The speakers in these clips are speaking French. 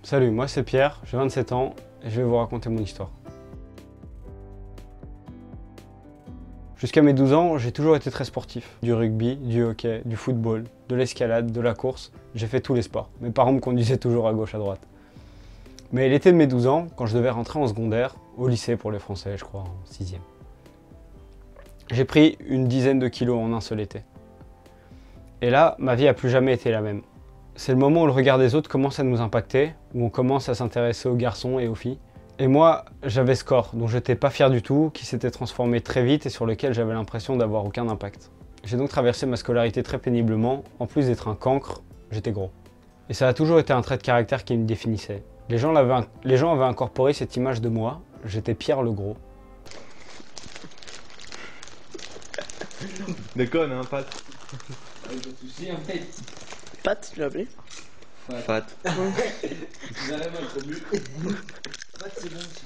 Salut, moi c'est Pierre, j'ai 27 ans et je vais vous raconter mon histoire. Jusqu'à mes 12 ans, j'ai toujours été très sportif. Du rugby, du hockey, du football, de l'escalade, de la course, j'ai fait tous les sports. Mes parents me conduisaient toujours à gauche à droite. Mais l'été de mes 12 ans, quand je devais rentrer en secondaire, au lycée pour les Français, je crois, en 6e, j'ai pris une dizaine de kilos en un seul été. Et là, ma vie n'a plus jamais été la même. C'est le moment où le regard des autres commence à nous impacter, où on commence à s'intéresser aux garçons et aux filles. Et moi, j'avais ce corps dont j'étais pas fier du tout, qui s'était transformé très vite et sur lequel j'avais l'impression d'avoir aucun impact. J'ai donc traversé ma scolarité très péniblement, en plus d'être un cancre, j'étais gros. Et ça a toujours été un trait de caractère qui me définissait. Les gens avaient incorporé cette image de moi, j'étais Pierre le gros. Déconne, hein, Pat. Pas de soucis, en fait. Pat, tu l'as appelé? Pat. Vous avez mal au but. Pat, c'est bon aussi.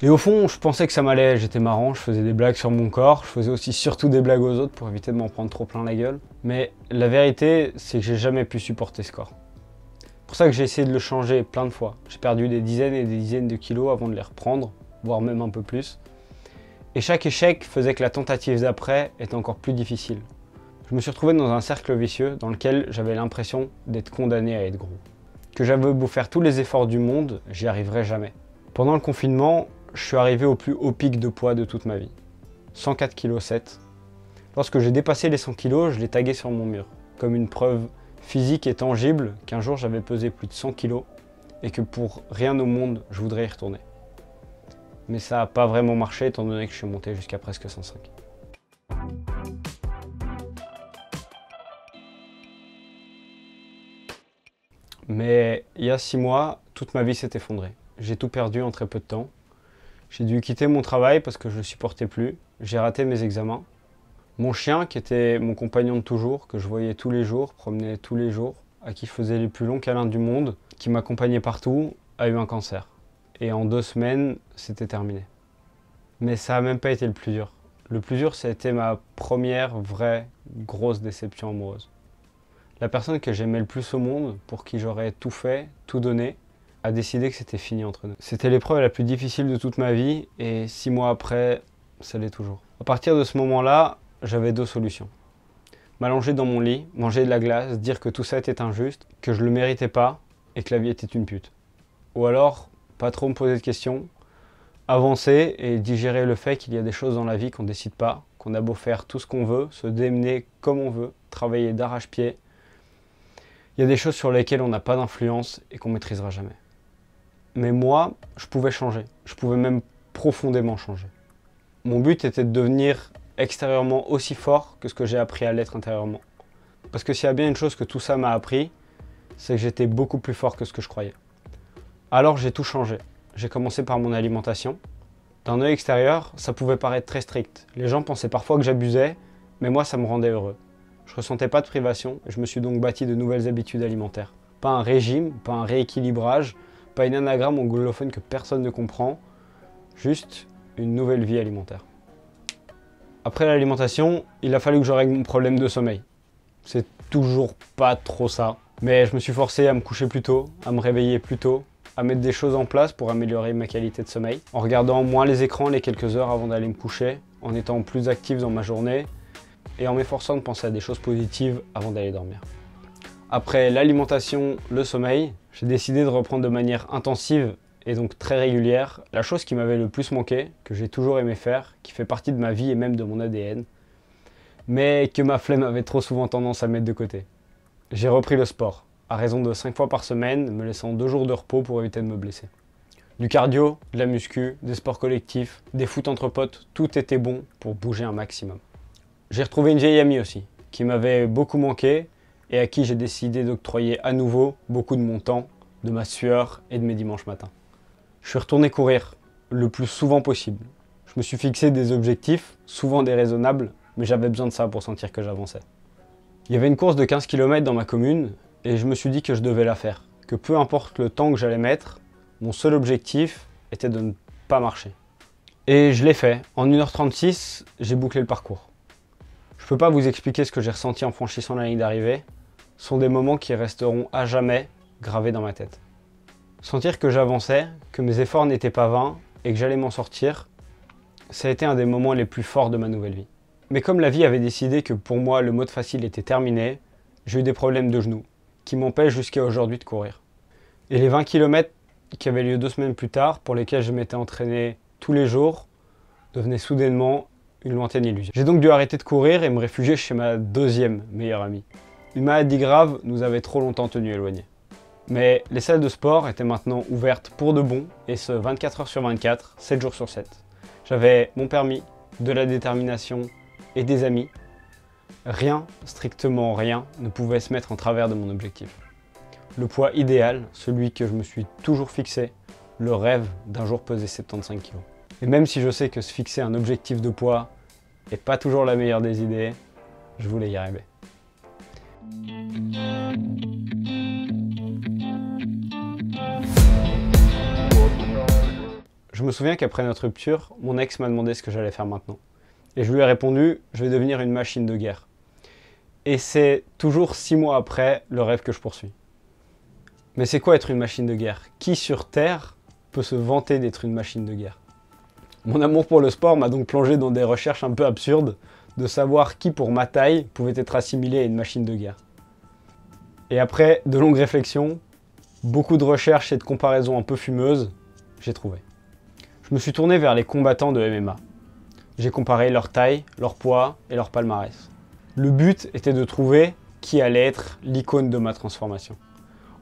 Et au fond, je pensais que ça m'allait, j'étais marrant, je faisais des blagues sur mon corps, je faisais aussi surtout des blagues aux autres pour éviter de m'en prendre trop plein la gueule. Mais la vérité, c'est que j'ai jamais pu supporter ce corps. C'est pour ça que j'ai essayé de le changer plein de fois. J'ai perdu des dizaines et des dizaines de kilos avant de les reprendre, voire même un peu plus. Et chaque échec faisait que la tentative d'après était encore plus difficile. Je me suis retrouvé dans un cercle vicieux dans lequel j'avais l'impression d'être condamné à être gros. Que j'avais beau faire tous les efforts du monde, j'y arriverais jamais. Pendant le confinement, je suis arrivé au plus haut pic de poids de toute ma vie. 104,7 kg. Lorsque j'ai dépassé les 100 kg, je l'ai tagué sur mon mur, comme une preuve physique et tangible qu'un jour j'avais pesé plus de 100 kg et que pour rien au monde, je voudrais y retourner. Mais ça n'a pas vraiment marché étant donné que je suis monté jusqu'à presque 105. Mais il y a 6 mois, toute ma vie s'est effondrée. J'ai tout perdu en très peu de temps. J'ai dû quitter mon travail parce que je ne supportais plus. J'ai raté mes examens. Mon chien, qui était mon compagnon de toujours, que je voyais tous les jours, promenais tous les jours, à qui je faisais les plus longs câlins du monde, qui m'accompagnait partout, a eu un cancer. Et en 2 semaines, c'était terminé. Mais ça n'a même pas été le plus dur. Le plus dur, ça a été ma première vraie grosse déception amoureuse. La personne que j'aimais le plus au monde, pour qui j'aurais tout fait, tout donné, a décidé que c'était fini entre nous. C'était l'épreuve la plus difficile de toute ma vie et 6 mois après, ça l'est toujours. À partir de ce moment-là, j'avais 2 solutions. M'allonger dans mon lit, manger de la glace, dire que tout ça était injuste, que je le méritais pas et que la vie était une pute. Ou alors, pas trop me poser de questions, avancer et digérer le fait qu'il y a des choses dans la vie qu'on décide pas, qu'on a beau faire tout ce qu'on veut, se démener comme on veut, travailler d'arrache-pied. Il y a des choses sur lesquelles on n'a pas d'influence et qu'on ne maîtrisera jamais. Mais moi, je pouvais changer. Je pouvais même profondément changer. Mon but était de devenir extérieurement aussi fort que ce que j'ai appris à l'être intérieurement. Parce que s'il y a bien une chose que tout ça m'a appris, c'est que j'étais beaucoup plus fort que ce que je croyais. Alors j'ai tout changé. J'ai commencé par mon alimentation. D'un œil extérieur, ça pouvait paraître très strict. Les gens pensaient parfois que j'abusais, mais moi ça me rendait heureux. Je ressentais pas de privation et je me suis donc bâti de nouvelles habitudes alimentaires. Pas un régime, pas un rééquilibrage, pas une anagramme anglophone que personne ne comprend, juste une nouvelle vie alimentaire. Après l'alimentation, il a fallu que je règle mon problème de sommeil. C'est toujours pas trop ça, mais je me suis forcé à me coucher plus tôt, à me réveiller plus tôt, à mettre des choses en place pour améliorer ma qualité de sommeil, en regardant moins les écrans les quelques heures avant d'aller me coucher, en étant plus actif dans ma journée, et en m'efforçant de penser à des choses positives avant d'aller dormir. Après l'alimentation, le sommeil, j'ai décidé de reprendre de manière intensive et donc très régulière la chose qui m'avait le plus manqué, que j'ai toujours aimé faire, qui fait partie de ma vie et même de mon ADN, mais que ma flemme avait trop souvent tendance à mettre de côté. J'ai repris le sport, à raison de 5 fois par semaine, me laissant 2 jours de repos pour éviter de me blesser. Du cardio, de la muscu, des sports collectifs, des foot entre potes, tout était bon pour bouger un maximum. J'ai retrouvé une vieille amie aussi, qui m'avait beaucoup manqué et à qui j'ai décidé d'octroyer à nouveau beaucoup de mon temps, de ma sueur et de mes dimanches matins. Je suis retourné courir le plus souvent possible. Je me suis fixé des objectifs, souvent déraisonnables, mais j'avais besoin de ça pour sentir que j'avançais. Il y avait une course de 15 km dans ma commune et je me suis dit que je devais la faire, que peu importe le temps que j'allais mettre, mon seul objectif était de ne pas marcher. Et je l'ai fait. En 1h36, j'ai bouclé le parcours. Je peux pas vous expliquer ce que j'ai ressenti en franchissant la ligne d'arrivée. Ce sont des moments qui resteront à jamais gravés dans ma tête. Sentir que j'avançais, que mes efforts n'étaient pas vains et que j'allais m'en sortir, ça a été un des moments les plus forts de ma nouvelle vie. Mais comme la vie avait décidé que pour moi le mode facile était terminé, j'ai eu des problèmes de genoux qui m'empêchent jusqu'à aujourd'hui de courir. Et les 20 km qui avaient lieu 2 semaines plus tard, pour lesquels je m'étais entraîné tous les jours, devenaient soudainement une lointaine illusion. J'ai donc dû arrêter de courir et me réfugier chez ma deuxième meilleure amie. Une maladie grave nous avait trop longtemps tenus éloignés. Mais les salles de sport étaient maintenant ouvertes pour de bon, et ce 24 heures sur 24, 7 jours sur 7. J'avais mon permis, de la détermination et des amis. Rien, strictement rien, ne pouvait se mettre en travers de mon objectif. Le poids idéal, celui que je me suis toujours fixé, le rêve d'un jour peser 75 kg. Et même si je sais que se fixer un objectif de poids n'est pas toujours la meilleure des idées, je voulais y arriver. Je me souviens qu'après notre rupture, mon ex m'a demandé ce que j'allais faire maintenant. Et je lui ai répondu, je vais devenir une machine de guerre. Et c'est toujours 6 mois après le rêve que je poursuis. Mais c'est quoi être une machine de guerre? Qui sur Terre peut se vanter d'être une machine de guerre? Mon amour pour le sport m'a donc plongé dans des recherches un peu absurdes de savoir qui pour ma taille pouvait être assimilé à une machine de guerre. Et après de longues réflexions, beaucoup de recherches et de comparaisons un peu fumeuses, j'ai trouvé. Je me suis tourné vers les combattants de MMA. J'ai comparé leur taille, leur poids et leur palmarès. Le but était de trouver qui allait être l'icône de ma transformation.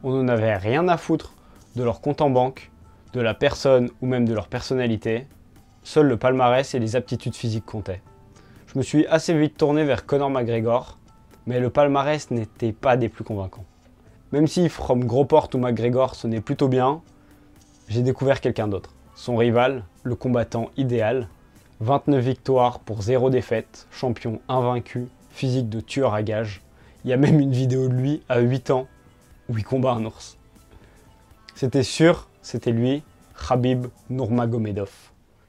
On n'en avait rien à foutre de leur compte en banque, de la personne ou même de leur personnalité. Seul le palmarès et les aptitudes physiques comptaient. Je me suis assez vite tourné vers Conor McGregor, mais le palmarès n'était pas des plus convaincants. Même si From Groport ou McGregor sonnait plutôt bien, j'ai découvert quelqu'un d'autre. Son rival, le combattant idéal, 29 victoires pour 0 défaite, champion invaincu, physique de tueur à gages. Il y a même une vidéo de lui à 8 ans où il combat un ours. C'était sûr, c'était lui, Khabib Nurmagomedov.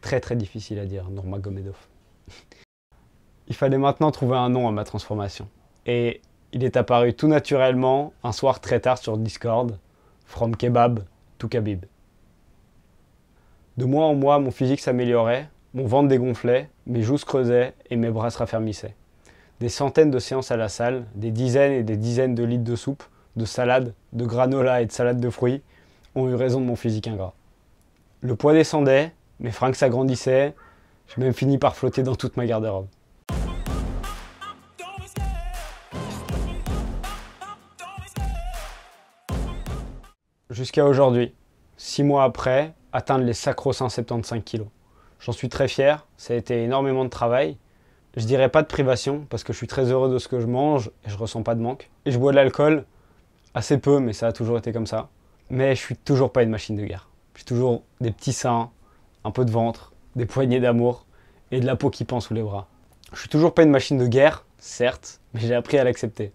Très difficile à dire, Nurmagomedov. Il fallait maintenant trouver un nom à ma transformation. Et il est apparu tout naturellement un soir très tard sur Discord, From Kebab to Khabib. De mois en mois, mon physique s'améliorait, mon ventre dégonflait, mes joues se creusaient et mes bras se raffermissaient. Des centaines de séances à la salle, des dizaines et des dizaines de litres de soupe, de salade, de granola et de salade de fruits ont eu raison de mon physique ingrat. Le poids descendait, mes fringues s'agrandissaient, j'ai même fini par flotter dans toute ma garde-robe. Jusqu'à aujourd'hui, 6 mois après, atteindre les sacro-saints 75 kg. J'en suis très fier, ça a été énormément de travail. Je dirais pas de privation, parce que je suis très heureux de ce que je mange et je ressens pas de manque. Et je bois de l'alcool, assez peu, mais ça a toujours été comme ça. Mais je suis toujours pas une machine de guerre. J'ai toujours des petits seins, un peu de ventre, des poignées d'amour et de la peau qui pend sous les bras. Je suis toujours pas une machine de guerre, certes, mais j'ai appris à l'accepter.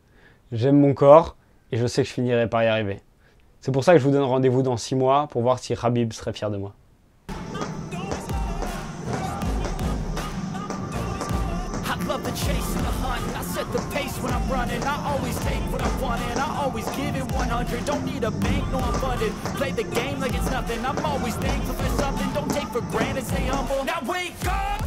J'aime mon corps et je sais que je finirai par y arriver. C'est pour ça que je vous donne rendez-vous dans 6 mois pour voir si Khabib serait fier de moi. Don't need a bank, no I'm funded. Play the game like it's nothing. I'm always thankful for something. Don't take for granted, stay humble. Now wake up!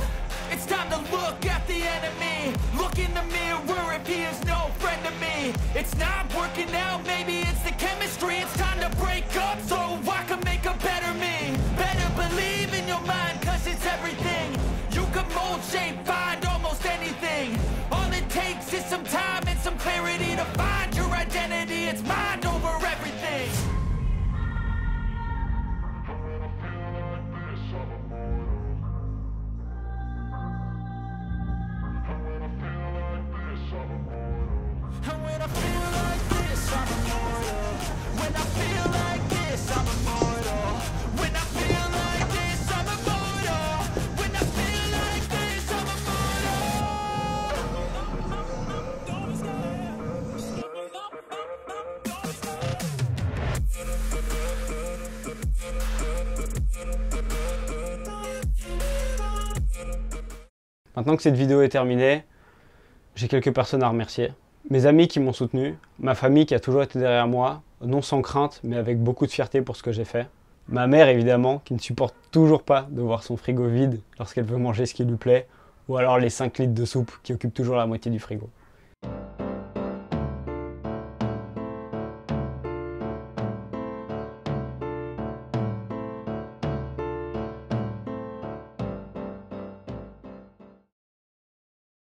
It's time to look at the enemy. Look in the mirror if he is no friend to me. It's not working out, maybe it's the chemistry. It's time to break up so I can make a better me. Better believe in your mind, cause it's everything. You can mold, shape, find almost anything. All it takes is some time and some clarity to find your identity. It's mind over everything. And when I feel like this, I'm immortal. When I feel like this, I'm immortal. When I feel like this, I'm immortal. When I feel like this, I'm Maintenant que cette vidéo est terminée, j'ai quelques personnes à remercier. Mes amis qui m'ont soutenu, ma famille qui a toujours été derrière moi, non sans crainte, mais avec beaucoup de fierté pour ce que j'ai fait. Ma mère, évidemment, qui ne supporte toujours pas de voir son frigo vide lorsqu'elle veut manger ce qui lui plaît, ou alors les 5 litres de soupe qui occupent toujours la moitié du frigo.